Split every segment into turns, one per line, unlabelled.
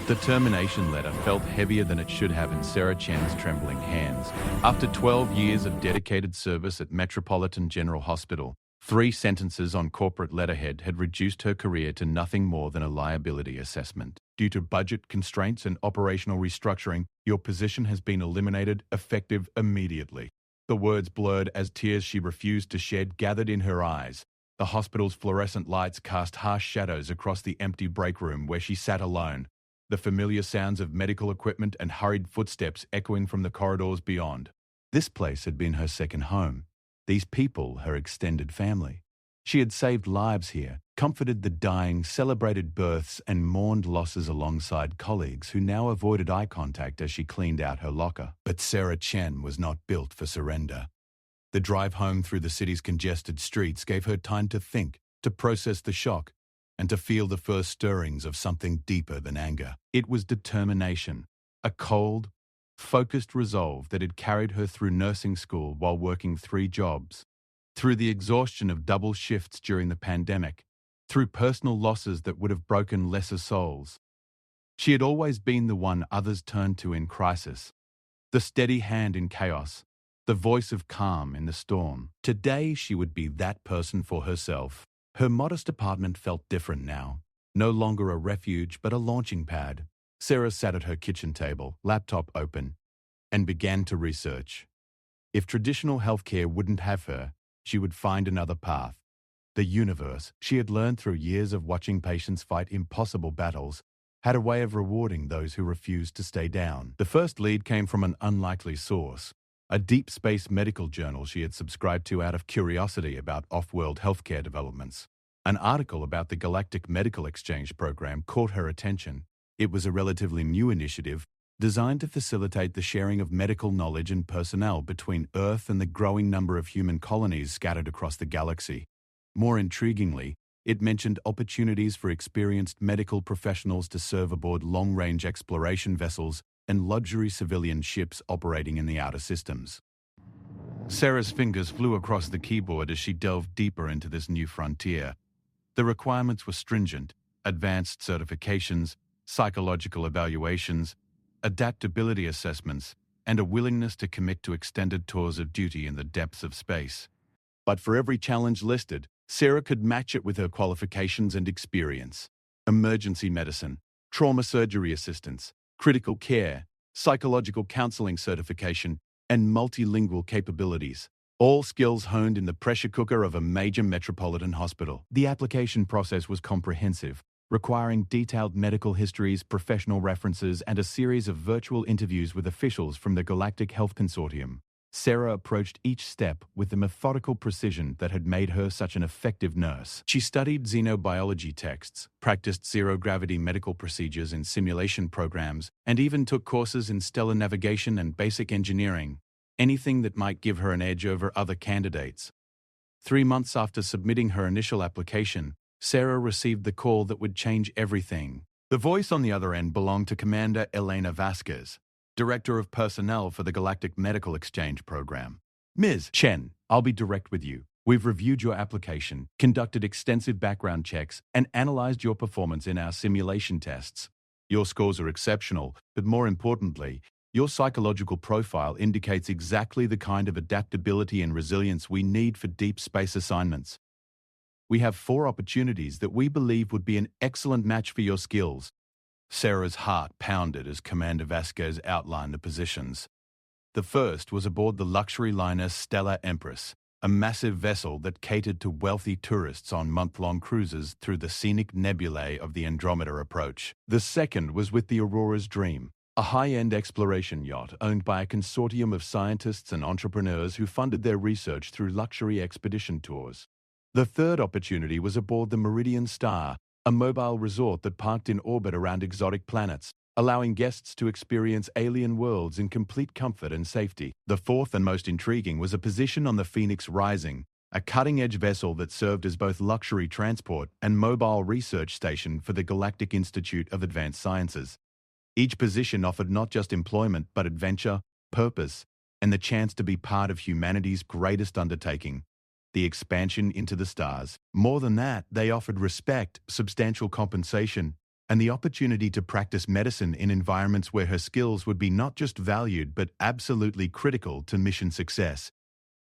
The termination letter felt heavier than it should have in Sarah Chen's trembling hands. After 12 years of dedicated service at Metropolitan General Hospital, 3 sentences on corporate letterhead had reduced her career to nothing more than a liability assessment. Due to budget constraints and operational restructuring, your position has been eliminated, effective immediately. The words blurred as tears she refused to shed gathered in her eyes. The hospital's fluorescent lights cast harsh shadows across the empty break room where she sat alone, the familiar sounds of medical equipment and hurried footsteps echoing from the corridors beyond. This place had been her second home. These people, her extended family. She had saved lives here, comforted the dying, celebrated births, and mourned losses alongside colleagues who now avoided eye contact as she cleaned out her locker. But Sarah Chen was not built for surrender. The drive home through the city's congested streets gave her time to think, to process the shock, and to feel the first stirrings of something deeper than anger. It was determination, a cold, focused resolve that had carried her through nursing school while working 3 jobs, through the exhaustion of double shifts during the pandemic, through personal losses that would have broken lesser souls. She had always been the one others turned to in crisis, the steady hand in chaos, the voice of calm in the storm. Today she would be that person for herself. Her modest apartment felt different now, no longer a refuge but a launching pad. Sarah sat at her kitchen table, laptop open, and began to research. If traditional healthcare wouldn't have her, she would find another path. The universe, she had learned through years of watching patients fight impossible battles, had a way of rewarding those who refused to stay down. The first lead came from an unlikely source, a deep space medical journal she had subscribed to out of curiosity about off-world healthcare developments. An article about the Galactic Medical Exchange program caught her attention. It was a relatively new initiative designed to facilitate the sharing of medical knowledge and personnel between Earth and the growing number of human colonies scattered across the galaxy. More intriguingly, it mentioned opportunities for experienced medical professionals to serve aboard long-range exploration vessels and luxury civilian ships operating in the outer systems. Sarah's fingers flew across the keyboard as she delved deeper into this new frontier. The requirements were stringent: advanced certifications, psychological evaluations, adaptability assessments, and a willingness to commit to extended tours of duty in the depths of space. But for every challenge listed, Sarah could match it with her qualifications and experience. Emergency medicine, trauma surgery assistance, critical care, psychological counseling certification, and multilingual capabilities. All skills honed in the pressure cooker of a major metropolitan hospital. The application process was comprehensive, requiring detailed medical histories, professional references, and a series of virtual interviews with officials from the Galactic Health Consortium. Sarah approached each step with the methodical precision that had made her such an effective nurse. She studied xenobiology texts, practiced zero-gravity medical procedures in simulation programs, and even took courses in stellar navigation and basic engineering, anything that might give her an edge over other candidates. 3 months after submitting her initial application, Sarah received the call that would change everything. The voice on the other end belonged to Commander Elena Vasquez, Director of Personnel for the Galactic Medical Exchange Program. Ms. Chen, I'll be direct with you. We've reviewed your application, conducted extensive background checks, and analyzed your performance in our simulation tests. Your scores are exceptional, but more importantly, your psychological profile indicates exactly the kind of adaptability and resilience we need for deep space assignments. We have 4 opportunities that we believe would be an excellent match for your skills. Sarah's heart pounded as Commander Vasquez outlined the positions. The first was aboard the luxury liner Stellar Empress, a massive vessel that catered to wealthy tourists on month-long cruises through the scenic nebulae of the Andromeda Approach. The second was with the Aurora's Dream, a high-end exploration yacht owned by a consortium of scientists and entrepreneurs who funded their research through luxury expedition tours. The third opportunity was aboard the Meridian Star, a mobile resort that parked in orbit around exotic planets, allowing guests to experience alien worlds in complete comfort and safety. The fourth and most intriguing was a position on the Phoenix Rising, a cutting-edge vessel that served as both luxury transport and mobile research station for the Galactic Institute of Advanced Sciences. Each position offered not just employment but adventure, purpose, and the chance to be part of humanity's greatest undertaking, the expansion into the stars. More than that, they offered respect, substantial compensation, and the opportunity to practice medicine in environments where her skills would be not just valued but absolutely critical to mission success.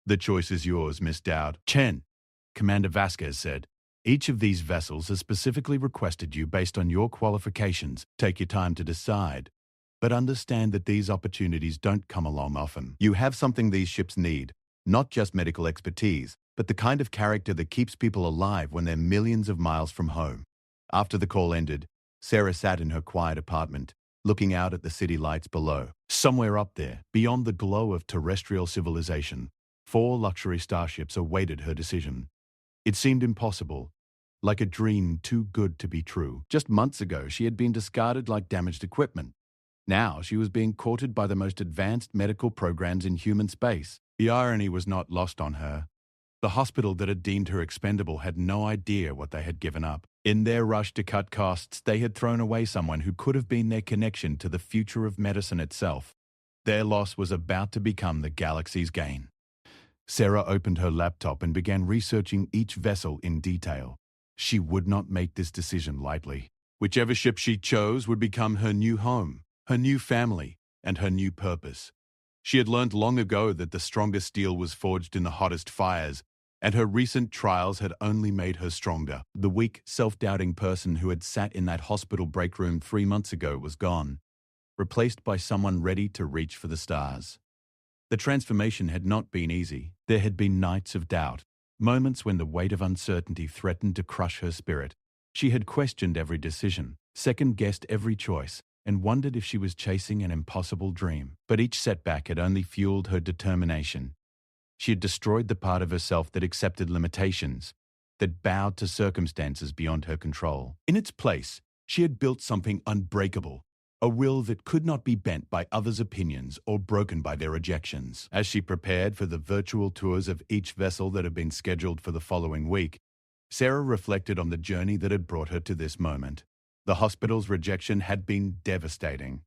"The choice is yours, Miss Dowd." "Chen," Commander Vasquez said, "each of these vessels has specifically requested you based on your qualifications. Take your time to decide. But understand that these opportunities don't come along often. You have something these ships need, not just medical expertise, but the kind of character that keeps people alive when they're millions of miles from home." After the call ended, Sarah sat in her quiet apartment, looking out at the city lights below. Somewhere up there, beyond the glow of terrestrial civilization, 4 luxury starships awaited her decision. It seemed impossible, like a dream too good to be true. Just months ago, she had been discarded like damaged equipment. Now she was being courted by the most advanced medical programs in human space. The irony was not lost on her. The hospital that had deemed her expendable had no idea what they had given up. In their rush to cut costs, they had thrown away someone who could have been their connection to the future of medicine itself. Their loss was about to become the galaxy's gain. Sarah opened her laptop and began researching each vessel in detail. She would not make this decision lightly. Whichever ship she chose would become her new home, her new family, and her new purpose. She had learned long ago that the strongest steel was forged in the hottest fires, and her recent trials had only made her stronger. The weak, self-doubting person who had sat in that hospital break room 3 months ago was gone, replaced by someone ready to reach for the stars. The transformation had not been easy. There had been nights of doubt, moments when the weight of uncertainty threatened to crush her spirit. She had questioned every decision, second-guessed every choice, and wondered if she was chasing an impossible dream. But each setback had only fueled her determination. She had destroyed the part of herself that accepted limitations, that bowed to circumstances beyond her control. In its place, she had built something unbreakable, a will that could not be bent by others' opinions or broken by their rejections. As she prepared for the virtual tours of each vessel that had been scheduled for the following week, Sarah reflected on the journey that had brought her to this moment. The hospital's rejection had been devastating,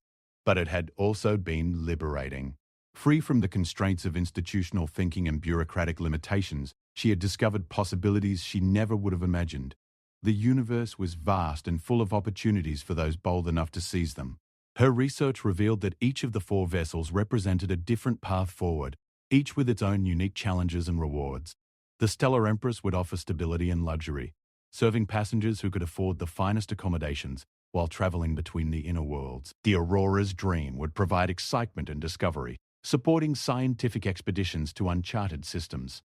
but it had also been liberating. Free from the constraints of institutional thinking and bureaucratic limitations, she had discovered possibilities she never would have imagined. The universe was vast and full of opportunities for those bold enough to seize them. Her research revealed that each of the 4 vessels represented a different path forward, each with its own unique challenges and rewards. The Stellar Empress would offer stability and luxury, serving passengers who could afford the finest accommodations while traveling between the inner worlds. The Aurora's Dream would provide excitement and discovery, supporting scientific expeditions to uncharted systems.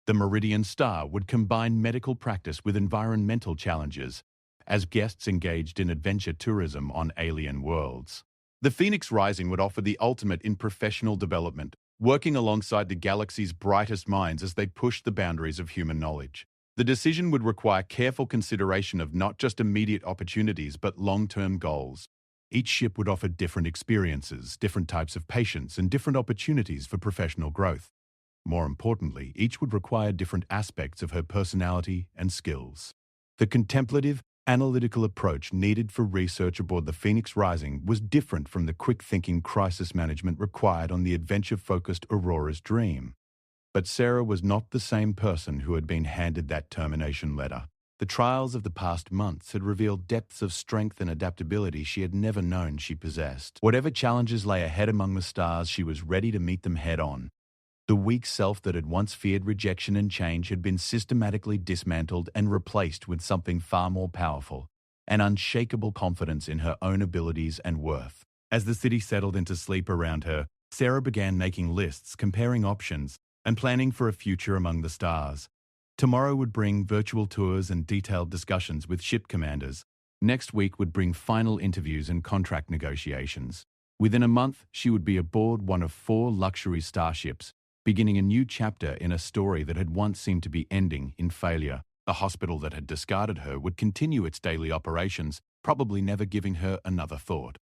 The Meridian Star would combine medical practice with environmental challenges, as guests engaged in adventure tourism on alien worlds. The Phoenix Rising would offer the ultimate in professional development, working alongside the galaxy's brightest minds as they pushed the boundaries of human knowledge. The decision would require careful consideration of not just immediate opportunities but long-term goals. Each ship would offer different experiences, different types of patients, and different opportunities for professional growth. More importantly, each would require different aspects of her personality and skills. The contemplative, analytical approach needed for research aboard the Phoenix Rising was different from the quick-thinking crisis management required on the adventure-focused Aurora's Dream. But Sarah was not the same person who had been handed that termination letter. The trials of the past months had revealed depths of strength and adaptability she had never known she possessed. Whatever challenges lay ahead among the stars, she was ready to meet them head-on. The weak self that had once feared rejection and change had been systematically dismantled and replaced with something far more powerful, an unshakable confidence in her own abilities and worth. As the city settled into sleep around her, Sarah began making lists, comparing options, and planning for a future among the stars. Tomorrow would bring virtual tours and detailed discussions with ship commanders. Next week would bring final interviews and contract negotiations. Within a month, she would be aboard one of 4 luxury starships, beginning a new chapter in a story that had once seemed to be ending in failure. The hospital that had discarded her would continue its daily operations, probably never giving her another thought.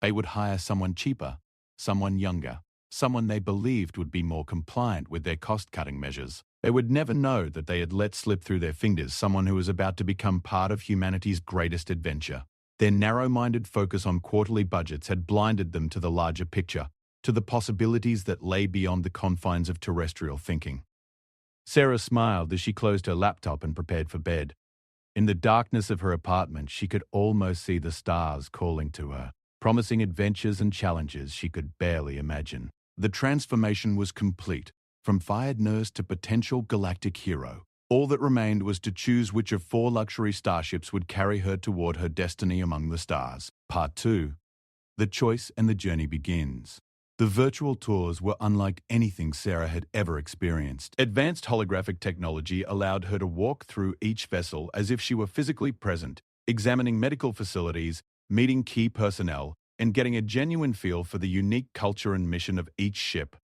They would hire someone cheaper, someone younger, someone they believed would be more compliant with their cost-cutting measures. They would never know that they had let slip through their fingers someone who was about to become part of humanity's greatest adventure. Their narrow-minded focus on quarterly budgets had blinded them to the larger picture, to the possibilities that lay beyond the confines of terrestrial thinking. Sarah smiled as she closed her laptop and prepared for bed. In the darkness of her apartment, she could almost see the stars calling to her, promising adventures and challenges she could barely imagine. The transformation was complete, from fired nurse to potential galactic hero. All that remained was to choose which of 4 luxury starships would carry her toward her destiny among the stars. Part 2. The choice and the journey begins. The virtual tours were unlike anything Sarah had ever experienced. Advanced holographic technology allowed her to walk through each vessel as if she were physically present, examining medical facilities, meeting key personnel, and getting a genuine feel for the unique culture and mission of each ship.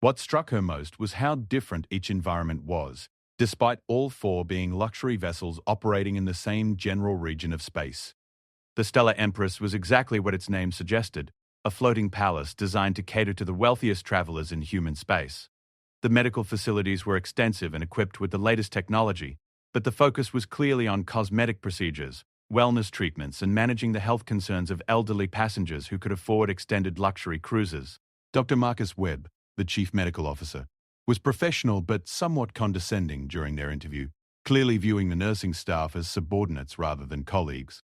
What struck her most was how different each environment was, despite all 4 being luxury vessels operating in the same general region of space. The Stellar Empress was exactly what its name suggested, a floating palace designed to cater to the wealthiest travelers in human space. The medical facilities were extensive and equipped with the latest technology, but the focus was clearly on cosmetic procedures, wellness treatments, and managing the health concerns of elderly passengers who could afford extended luxury cruises. Dr. Marcus Webb, the chief medical officer, was professional but somewhat condescending during their interview, clearly viewing the nursing staff as subordinates rather than colleagues.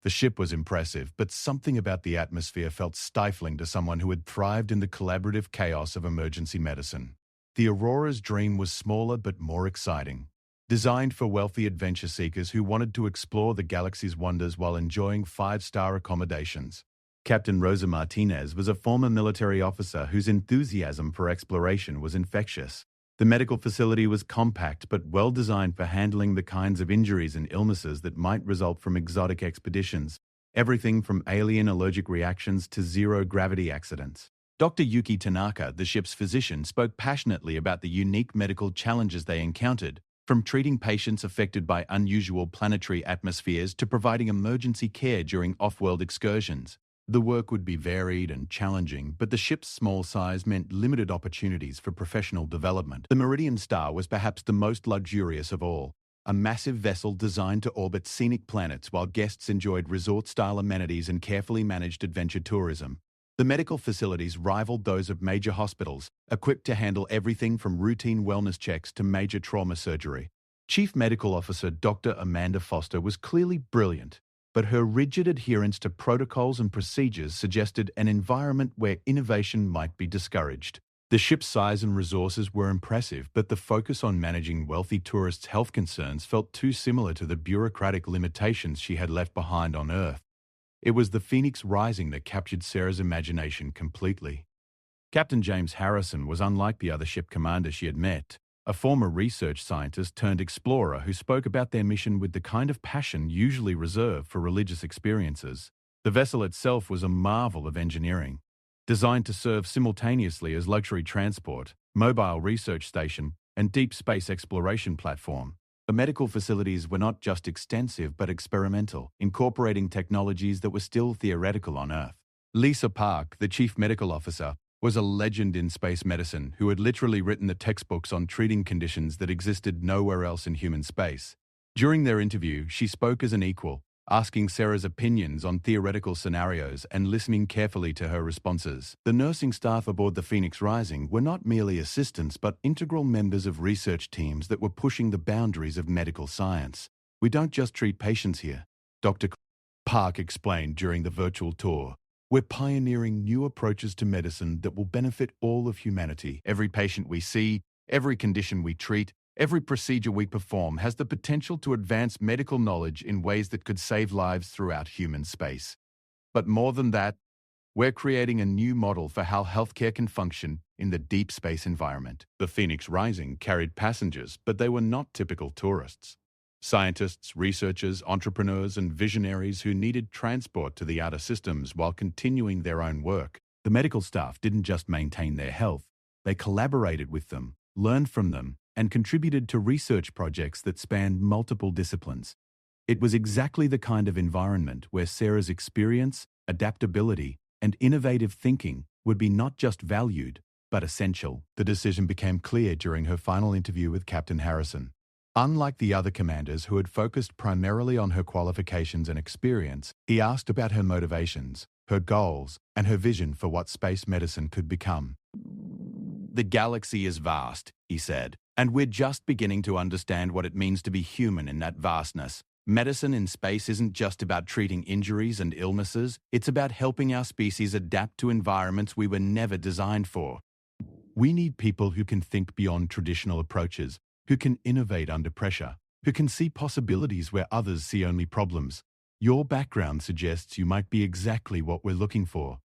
The ship was impressive, but something about the atmosphere felt stifling to someone who had thrived in the collaborative chaos of emergency medicine. The Aurora's dream was smaller but more exciting, designed for wealthy adventure seekers who wanted to explore the galaxy's wonders while enjoying 5-star accommodations. Captain Rosa Martinez was a former military officer whose enthusiasm for exploration was infectious. The medical facility was compact but well designed for handling the kinds of injuries and illnesses that might result from exotic expeditions, everything from alien allergic reactions to zero-gravity accidents. Dr. Yuki Tanaka, the ship's physician, spoke passionately about the unique medical challenges they encountered, from treating patients affected by unusual planetary atmospheres to providing emergency care during off-world excursions. The work would be varied and challenging, but the ship's small size meant limited opportunities for professional development. The Meridian Star was perhaps the most luxurious of all, a massive vessel designed to orbit scenic planets while guests enjoyed resort-style amenities and carefully managed adventure tourism. The medical facilities rivaled those of major hospitals, equipped to handle everything from routine wellness checks to major trauma surgery. Chief Medical Officer Dr. Amanda Foster was clearly brilliant, but her rigid adherence to protocols and procedures suggested an environment where innovation might be discouraged. The ship's size and resources were impressive, but the focus on managing wealthy tourists' health concerns felt too similar to the bureaucratic limitations she had left behind on Earth. It was the Phoenix Rising that captured Sarah's imagination completely. Captain James Harrison was unlike the other ship commanders she had met, a former research scientist turned explorer who spoke about their mission with the kind of passion usually reserved for religious experiences. The vessel itself was a marvel of engineering, designed to serve simultaneously as luxury transport, mobile research station, and deep space exploration platform. The medical facilities were not just extensive but experimental, incorporating technologies that were still theoretical on Earth. Lisa Park, the chief medical officer, was a legend in space medicine who had literally written the textbooks on treating conditions that existed nowhere else in human space. During their interview, she spoke as an equal, asking Sarah's opinions on theoretical scenarios and listening carefully to her responses. The nursing staff aboard the Phoenix Rising were not merely assistants but integral members of research teams that were pushing the boundaries of medical science. "We don't just treat patients here," Dr. Park explained during the virtual tour. "We're pioneering new approaches to medicine that will benefit all of humanity. Every patient we see, every condition we treat, every procedure we perform has the potential to advance medical knowledge in ways that could save lives throughout human space. But more than that, we're creating a new model for how healthcare can function in the deep space environment." The Phoenix Rising carried passengers, but they were not typical tourists. Scientists, researchers, entrepreneurs, and visionaries who needed transport to the outer systems while continuing their own work. The medical staff didn't just maintain their health, they collaborated with them, learned from them, and contributed to research projects that spanned multiple disciplines. It was exactly the kind of environment where Sarah's experience, adaptability, and innovative thinking would be not just valued, but essential. The decision became clear during her final interview with Captain Harrison. Unlike the other commanders who had focused primarily on her qualifications and experience, he asked about her motivations, her goals, and her vision for what space medicine could become. "The galaxy is vast," he said, "and we're just beginning to understand what it means to be human in that vastness. Medicine in space isn't just about treating injuries and illnesses, it's about helping our species adapt to environments we were never designed for. We need people who can think beyond traditional approaches, who can innovate under pressure, who can see possibilities where others see only problems. Your background suggests you might be exactly what we're looking for.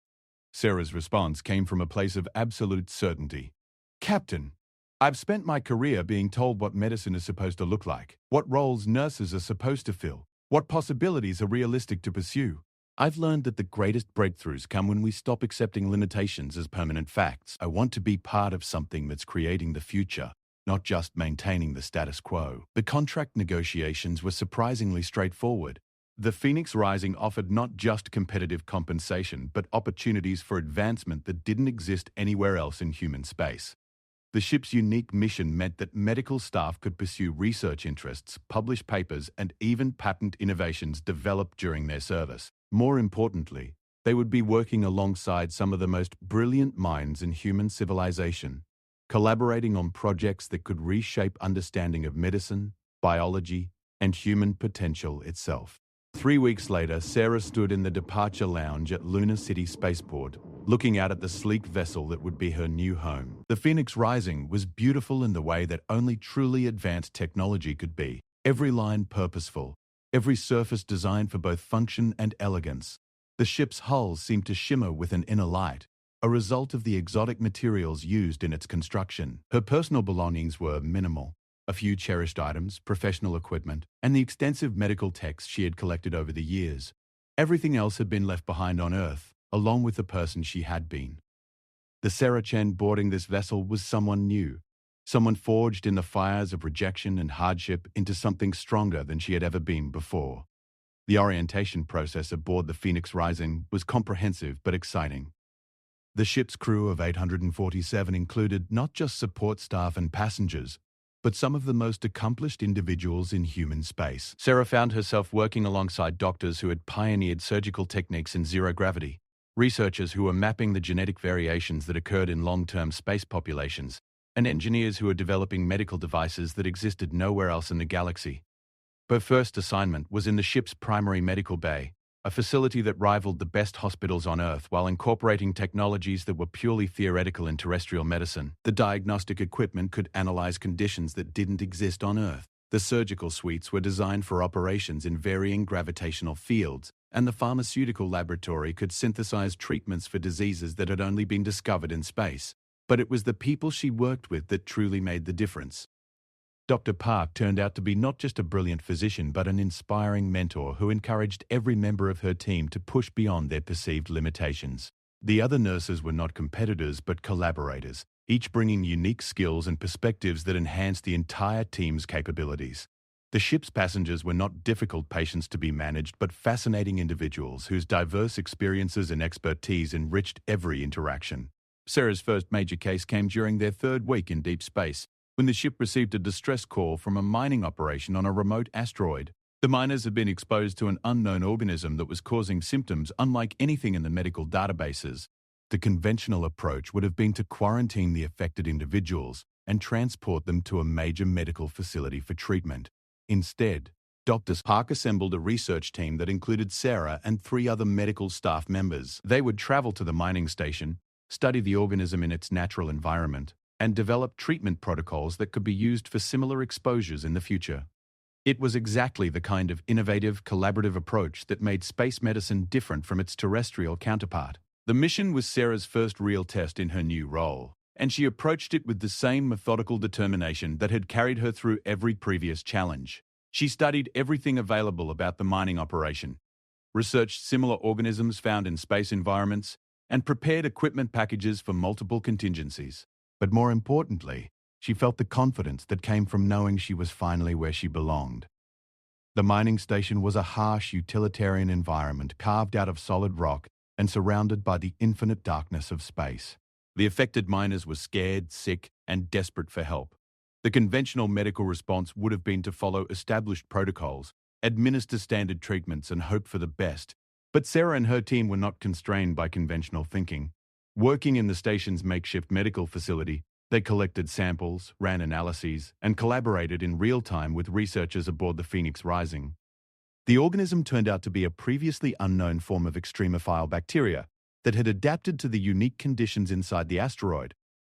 Sarah's response came from a place of absolute certainty. Captain, I've spent my career being told what medicine is supposed to look like, what roles nurses are supposed to fill, what possibilities are realistic to pursue. I've learned that the greatest breakthroughs come when we stop accepting limitations as permanent facts. I want to be part of something that's creating the future, not just maintaining the status quo. The contract negotiations were surprisingly straightforward. The Phoenix Rising offered not just competitive compensation, but opportunities for advancement that didn't exist anywhere else in human space. The ship's unique mission meant that medical staff could pursue research interests, publish papers, and even patent innovations developed during their service. More importantly, they would be working alongside some of the most brilliant minds in human civilization, collaborating on projects that could reshape understanding of medicine, biology, and human potential itself. 3 weeks later, Sarah stood in the departure lounge at Lunar City Spaceport, looking out at the sleek vessel that would be her new home. The Phoenix Rising was beautiful in the way that only truly advanced technology could be. Every line purposeful, every surface designed for both function and elegance. The ship's hull seemed to shimmer with an inner light, a result of the exotic materials used in its construction. Her personal belongings were minimal. A few cherished items, professional equipment, and the extensive medical texts she had collected over the years. Everything else had been left behind on Earth, along with the person she had been. The Sarah Chen boarding this vessel was someone new, someone forged in the fires of rejection and hardship into something stronger than she had ever been before. The orientation process aboard the Phoenix Rising was comprehensive but exciting. The ship's crew of 847 included not just support staff and passengers, but some of the most accomplished individuals in human space. Sarah found herself working alongside doctors who had pioneered surgical techniques in zero gravity, researchers who were mapping the genetic variations that occurred in long-term space populations, and engineers who were developing medical devices that existed nowhere else in the galaxy. Her first assignment was in the ship's primary medical bay, a facility that rivaled the best hospitals on Earth while incorporating technologies that were purely theoretical in terrestrial medicine. The diagnostic equipment could analyze conditions that didn't exist on Earth. The surgical suites were designed for operations in varying gravitational fields, and the pharmaceutical laboratory could synthesize treatments for diseases that had only been discovered in space. But it was the people she worked with that truly made the difference. Dr. Park turned out to be not just a brilliant physician but an inspiring mentor who encouraged every member of her team to push beyond their perceived limitations. The other nurses were not competitors but collaborators, each bringing unique skills and perspectives that enhanced the entire team's capabilities. The ship's passengers were not difficult patients to be managed but fascinating individuals whose diverse experiences and expertise enriched every interaction. Sarah's first major case came during their 3rd week in deep space, when the ship received a distress call from a mining operation on a remote asteroid. The miners had been exposed to an unknown organism that was causing symptoms unlike anything in the medical databases. The conventional approach would have been to quarantine the affected individuals and transport them to a major medical facility for treatment. Instead, Dr. Park assembled a research team that included Sarah and 3 other medical staff members. They would travel to the mining station, study the organism in its natural environment, and develop treatment protocols that could be used for similar exposures in the future. It was exactly the kind of innovative, collaborative approach that made space medicine different from its terrestrial counterpart. The mission was Sarah's first real test in her new role, and she approached it with the same methodical determination that had carried her through every previous challenge. She studied everything available about the mining operation, researched similar organisms found in space environments, and prepared equipment packages for multiple contingencies. But more importantly, she felt the confidence that came from knowing she was finally where she belonged. The mining station was a harsh, utilitarian environment carved out of solid rock and surrounded by the infinite darkness of space. The affected miners were scared, sick, and desperate for help. The conventional medical response would have been to follow established protocols, administer standard treatments, and hope for the best. But Sarah and her team were not constrained by conventional thinking. Working in the station's makeshift medical facility, they collected samples, ran analyses, and collaborated in real time with researchers aboard the Phoenix Rising. The organism turned out to be a previously unknown form of extremophile bacteria that had adapted to the unique conditions inside the asteroid.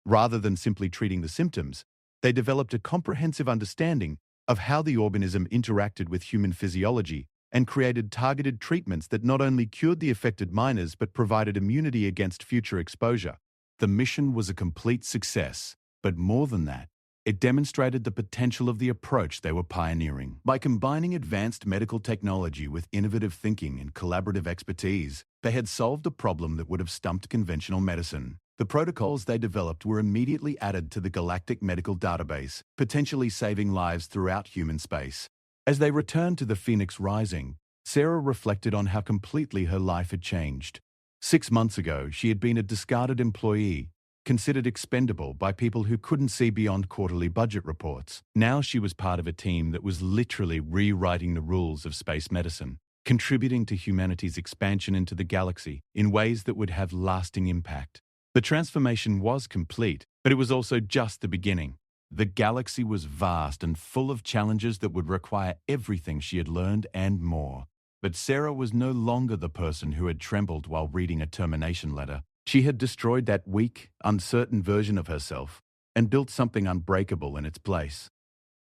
Rather than simply treating the symptoms, they developed a comprehensive understanding of how the organism interacted with human physiology and created targeted treatments that not only cured the affected miners but provided immunity against future exposure. The mission was a complete success, but more than that, it demonstrated the potential of the approach they were pioneering. By combining advanced medical technology with innovative thinking and collaborative expertise, they had solved a problem that would have stumped conventional medicine. The protocols they developed were immediately added to the Galactic Medical Database, potentially saving lives throughout human space. As they returned to the Phoenix Rising, Sarah reflected on how completely her life had changed. 6 months ago, she had been a discarded employee, considered expendable by people who couldn't see beyond quarterly budget reports. Now she was part of a team that was literally rewriting the rules of space medicine, contributing to humanity's expansion into the galaxy in ways that would have lasting impact. The transformation was complete, but it was also just the beginning. The galaxy was vast and full of challenges that would require everything she had learned and more. But Sarah was no longer the person who had trembled while reading a termination letter. She had destroyed that weak, uncertain version of herself and built something unbreakable in its place.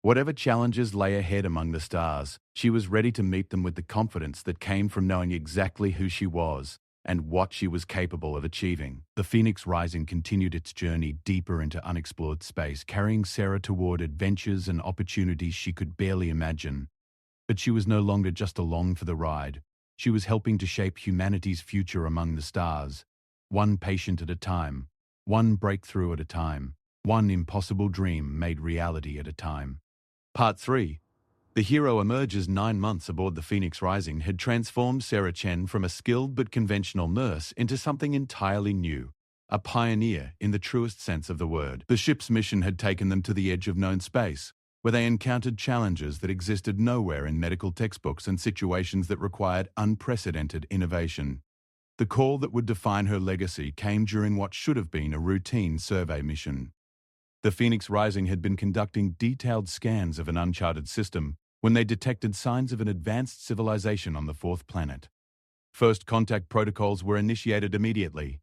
Whatever challenges lay ahead among the stars, she was ready to meet them with the confidence that came from knowing exactly who she was and what she was capable of achieving. The Phoenix Rising continued its journey deeper into unexplored space, carrying Sarah toward adventures and opportunities she could barely imagine. But she was no longer just along for the ride. She was helping to shape humanity's future among the stars, one patient at a time, one breakthrough at a time, one impossible dream made reality at a time. Part 3. The hero emerges 9 months aboard the Phoenix Rising had transformed Sarah Chen from a skilled but conventional nurse into something entirely new, a pioneer in the truest sense of the word. The ship's mission had taken them to the edge of known space, where they encountered challenges that existed nowhere in medical textbooks and situations that required unprecedented innovation. The call that would define her legacy came during what should have been a routine survey mission. The Phoenix Rising had been conducting detailed scans of an uncharted system when they detected signs of an advanced civilization on the 4th planet. First contact protocols were initiated immediately,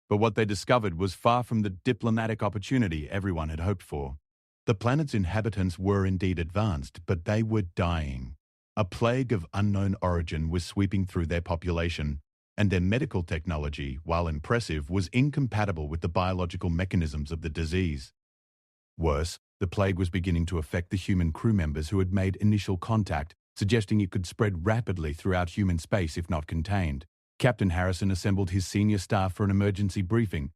but what they discovered was far from the diplomatic opportunity everyone had hoped for. The planet's inhabitants were indeed advanced, but they were dying. A plague of unknown origin was sweeping through their population, and their medical technology, while impressive, was incompatible with the biological mechanisms of the disease. Worse, the plague was beginning to affect the human crew members who had made initial contact, suggesting it could spread rapidly throughout human space if not contained. Captain Harrison assembled his senior staff for an emergency briefing.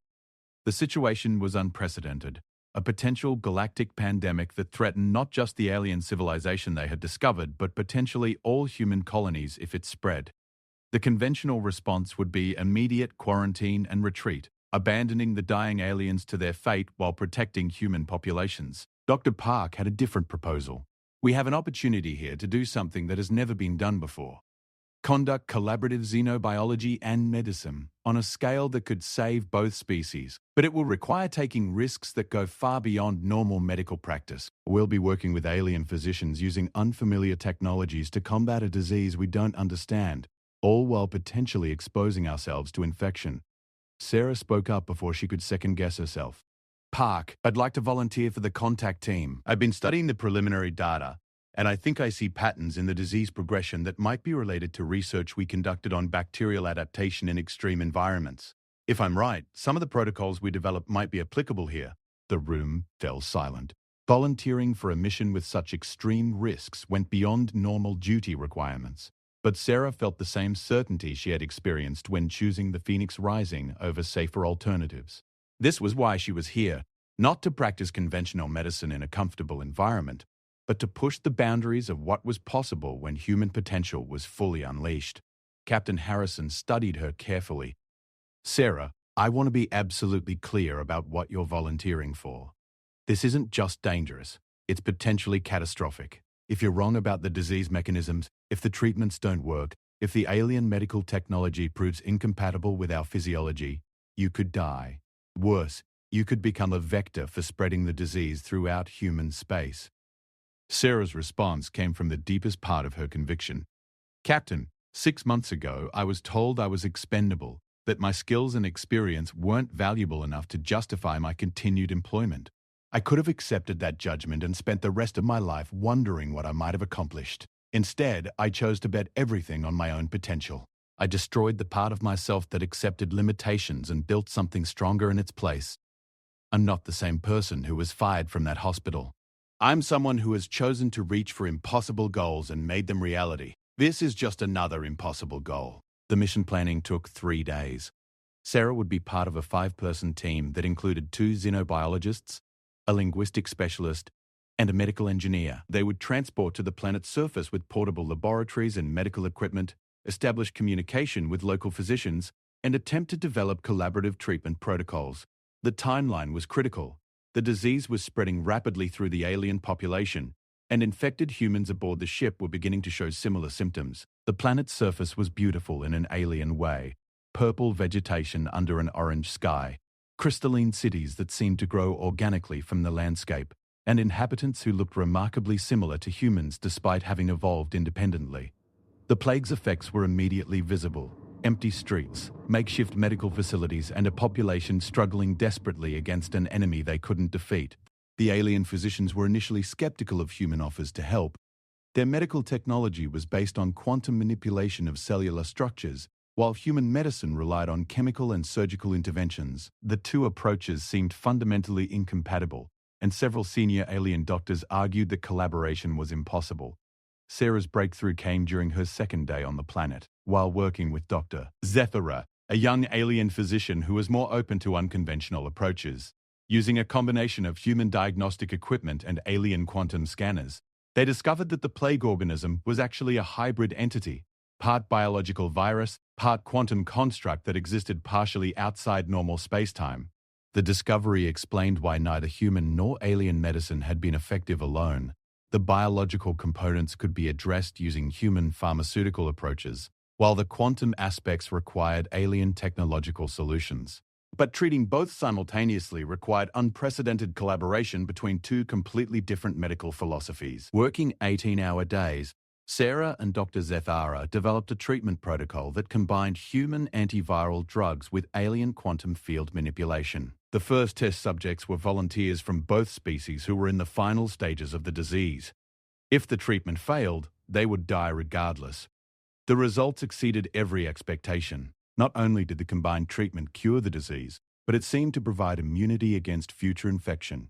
The situation was unprecedented, a potential galactic pandemic that threatened not just the alien civilization they had discovered, but potentially all human colonies if it spread. The conventional response would be immediate quarantine and retreat, abandoning the dying aliens to their fate while protecting human populations. Dr. Park had a different proposal. We have an opportunity here to do something that has never been done before. Conduct collaborative xenobiology and medicine on a scale that could save both species, but it will require taking risks that go far beyond normal medical practice. We'll be working with alien physicians using unfamiliar technologies to combat a disease we don't understand, all while potentially exposing ourselves to infection. Sarah spoke up before she could second-guess herself. Park, I'd like to volunteer for the contact team. I've been studying the preliminary data, and I think I see patterns in the disease progression that might be related to research we conducted on bacterial adaptation in extreme environments. If I'm right, some of the protocols we developed might be applicable here. The room fell silent. Volunteering for a mission with such extreme risks went beyond normal duty requirements. But Sarah felt the same certainty she had experienced when choosing the Phoenix Rising over safer alternatives. This was why she was here, not to practice conventional medicine in a comfortable environment, but to push the boundaries of what was possible when human potential was fully unleashed. Captain Harrison studied her carefully. Sarah, I want to be absolutely clear about what you're volunteering for. This isn't just dangerous, it's potentially catastrophic. If you're wrong about the disease mechanisms, if the treatments don't work, if the alien medical technology proves incompatible with our physiology, you could die. Worse, you could become a vector for spreading the disease throughout human space. Sarah's response came from the deepest part of her conviction. Captain, 6 months ago I was told I was expendable, that my skills and experience weren't valuable enough to justify my continued employment. I could have accepted that judgment and spent the rest of my life wondering what I might have accomplished. Instead, I chose to bet everything on my own potential. I destroyed the part of myself that accepted limitations and built something stronger in its place. I'm not the same person who was fired from that hospital. I'm someone who has chosen to reach for impossible goals and made them reality. This is just another impossible goal. The mission planning took 3 days. Sarah would be part of a 5-person team that included 2 xenobiologists, a linguistic specialist, and a medical engineer. They would transport to the planet's surface with portable laboratories and medical equipment, establish communication with local physicians, and attempt to develop collaborative treatment protocols. The timeline was critical. The disease was spreading rapidly through the alien population, and infected humans aboard the ship were beginning to show similar symptoms. The planet's surface was beautiful in an alien way. Purple vegetation under an orange sky, crystalline cities that seemed to grow organically from the landscape, and inhabitants who looked remarkably similar to humans despite having evolved independently. The plague's effects were immediately visible. Empty streets, makeshift medical facilities, and a population struggling desperately against an enemy they couldn't defeat. The alien physicians were initially skeptical of human offers to help. Their medical technology was based on quantum manipulation of cellular structures, while human medicine relied on chemical and surgical interventions. The two approaches seemed fundamentally incompatible, and several senior alien doctors argued that collaboration was impossible. Sarah's breakthrough came during her second day on the planet, while working with Dr. Zethara, a young alien physician who was more open to unconventional approaches. Using a combination of human diagnostic equipment and alien quantum scanners, they discovered that the plague organism was actually a hybrid entity, part biological virus, part quantum construct that existed partially outside normal spacetime. The discovery explained why neither human nor alien medicine had been effective alone. The biological components could be addressed using human pharmaceutical approaches, while the quantum aspects required alien technological solutions. But treating both simultaneously required unprecedented collaboration between 2 completely different medical philosophies. Working 18-hour days, Sarah and Dr. Zethara developed a treatment protocol that combined human antiviral drugs with alien quantum field manipulation. The first test subjects were volunteers from both species who were in the final stages of the disease. If the treatment failed, they would die regardless. The results exceeded every expectation. Not only did the combined treatment cure the disease, but it seemed to provide immunity against future infection.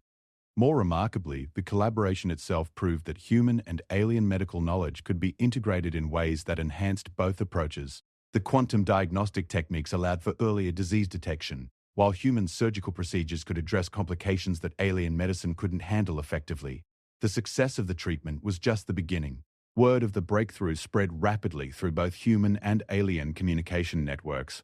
More remarkably, the collaboration itself proved that human and alien medical knowledge could be integrated in ways that enhanced both approaches. The quantum diagnostic techniques allowed for earlier disease detection, while human surgical procedures could address complications that alien medicine couldn't handle effectively. The success of the treatment was just the beginning. Word of the breakthrough spread rapidly through both human and alien communication networks.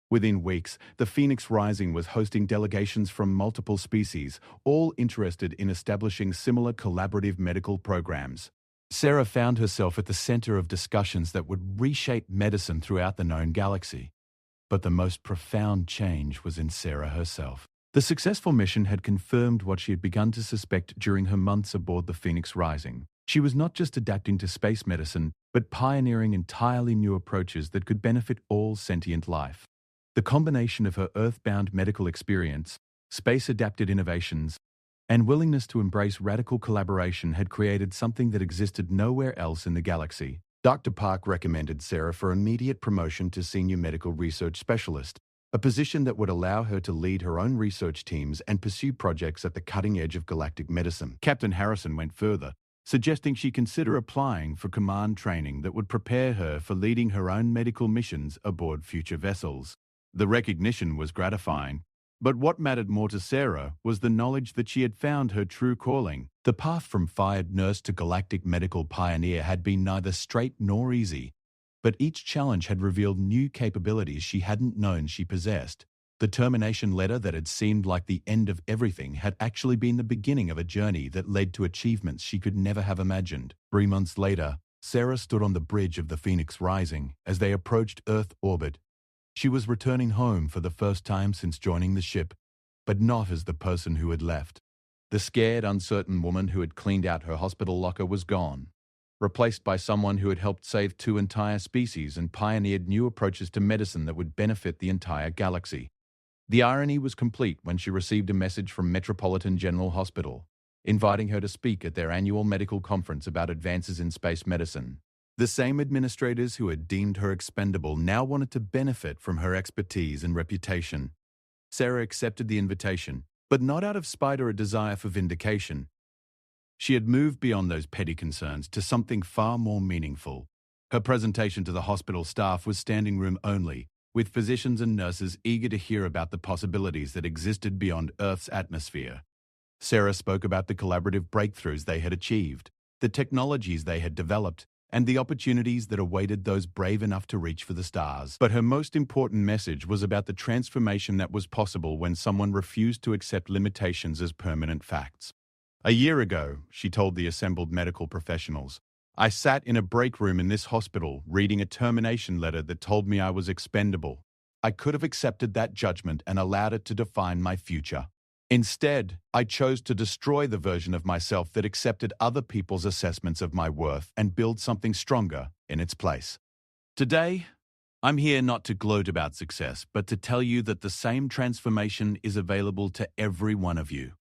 Within weeks, the Phoenix Rising was hosting delegations from multiple species, all interested in establishing similar collaborative medical programs. Sarah found herself at the center of discussions that would reshape medicine throughout the known galaxy. But the most profound change was in Sarah herself. The successful mission had confirmed what she had begun to suspect during her months aboard the Phoenix Rising. She was not just adapting to space medicine, but pioneering entirely new approaches that could benefit all sentient life. The combination of her earthbound medical experience, space-adapted innovations, and willingness to embrace radical collaboration had created something that existed nowhere else in the galaxy. Dr. Park recommended Sarah for immediate promotion to Senior Medical Research Specialist, a position that would allow her to lead her own research teams and pursue projects at the cutting edge of galactic medicine. Captain Harrison went further, suggesting she consider applying for command training that would prepare her for leading her own medical missions aboard future vessels. The recognition was gratifying, but what mattered more to Sarah was the knowledge that she had found her true calling. The path from fired nurse to galactic medical pioneer had been neither straight nor easy, but each challenge had revealed new capabilities she hadn't known she possessed. The termination letter that had seemed like the end of everything had actually been the beginning of a journey that led to achievements she could never have imagined. 3 months later, Sarah stood on the bridge of the Phoenix Rising as they approached Earth orbit. She was returning home for the first time since joining the ship, but not as the person who had left. The scared, uncertain woman who had cleaned out her hospital locker was gone. replaced by someone who had helped save two entire species and pioneered new approaches to medicine that would benefit the entire galaxy. The irony was complete when she received a message from Metropolitan General Hospital, inviting her to speak at their annual medical conference about advances in space medicine. The same administrators who had deemed her expendable now wanted to benefit from her expertise and reputation. Sarah accepted the invitation, but not out of spite or a desire for vindication. She had moved beyond those petty concerns to something far more meaningful. Her presentation to the hospital staff was standing room only, with physicians and nurses eager to hear about the possibilities that existed beyond Earth's atmosphere. Sarah spoke about the collaborative breakthroughs they had achieved, the technologies they had developed, and the opportunities that awaited those brave enough to reach for the stars. But her most important message was about the transformation that was possible when someone refused to accept limitations as permanent facts. A year ago, she told the assembled medical professionals, I sat in a break room in this hospital reading a termination letter that told me I was expendable. I could have accepted that judgment and allowed it to define my future. Instead, I chose to destroy the version of myself that accepted other people's assessments of my worth and build something stronger in its place. Today, I'm here not to gloat about success, but to tell you that the same transformation is available to every one of you.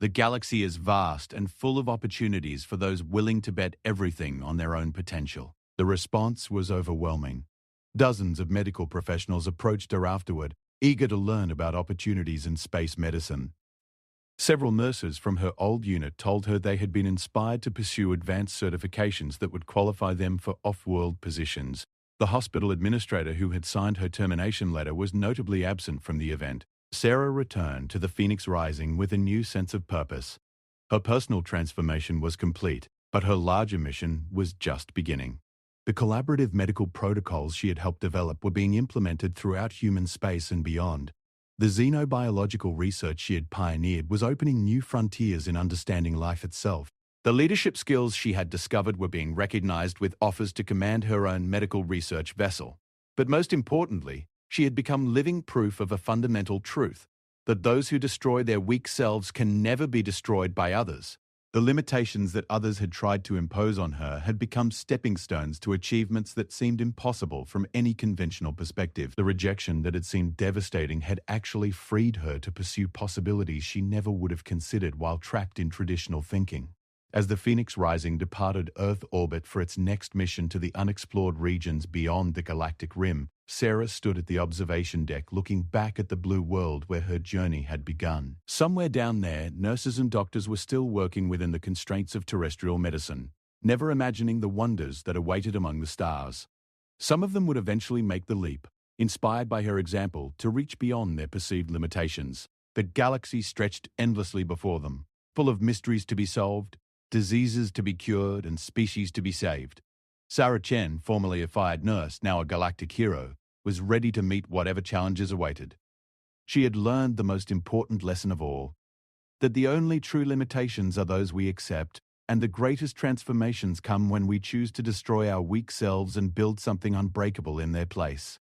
The galaxy is vast and full of opportunities for those willing to bet everything on their own potential. The response was overwhelming. Dozens of medical professionals approached her afterward, eager to learn about opportunities in space medicine. Several nurses from her old unit told her they had been inspired to pursue advanced certifications that would qualify them for off-world positions. The hospital administrator who had signed her termination letter was notably absent from the event. Sarah returned to the Phoenix Rising with a new sense of purpose. Her personal transformation was complete, but her larger mission was just beginning. The collaborative medical protocols she had helped develop were being implemented throughout human space and beyond. The xenobiological research she had pioneered was opening new frontiers in understanding life itself. The leadership skills she had discovered were being recognized with offers to command her own medical research vessel. But most importantly, she had become living proof of a fundamental truth, that those who destroy their weak selves can never be destroyed by others. The limitations that others had tried to impose on her had become stepping stones to achievements that seemed impossible from any conventional perspective. The rejection that had seemed devastating had actually freed her to pursue possibilities she never would have considered while trapped in traditional thinking. As the Phoenix Rising departed Earth orbit for its next mission to the unexplored regions beyond the galactic rim, Sarah stood at the observation deck looking back at the blue world where her journey had begun. Somewhere down there, nurses and doctors were still working within the constraints of terrestrial medicine, never imagining the wonders that awaited among the stars. Some of them would eventually make the leap, inspired by her example, to reach beyond their perceived limitations. The galaxy stretched endlessly before them, full of mysteries to be solved, diseases to be cured, and species to be saved. Sarah Chen, formerly a fired nurse, now a galactic hero, was ready to meet whatever challenges awaited. She had learned the most important lesson of all, that the only true limitations are those we accept, and the greatest transformations come when we choose to destroy our weak selves and build something unbreakable in their place.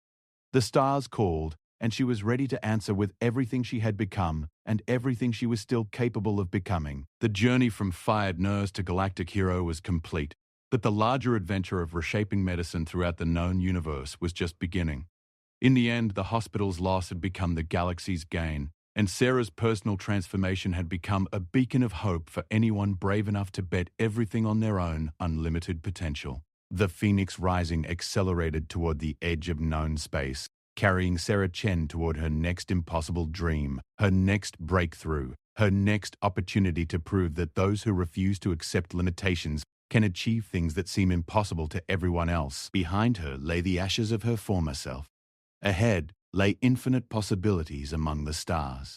The stars called, and she was ready to answer with everything she had become and everything she was still capable of becoming. The journey from fired nurse to galactic hero was complete, but the larger adventure of reshaping medicine throughout the known universe was just beginning. In the end, the hospital's loss had become the galaxy's gain, and Sarah's personal transformation had become a beacon of hope for anyone brave enough to bet everything on their own unlimited potential. The Phoenix Rising accelerated toward the edge of known space, carrying Sarah Chen toward her next impossible dream, her next breakthrough, her next opportunity to prove that those who refuse to accept limitations can achieve things that seem impossible to everyone else. Behind her lay the ashes of her former self. Ahead lay infinite possibilities among the stars.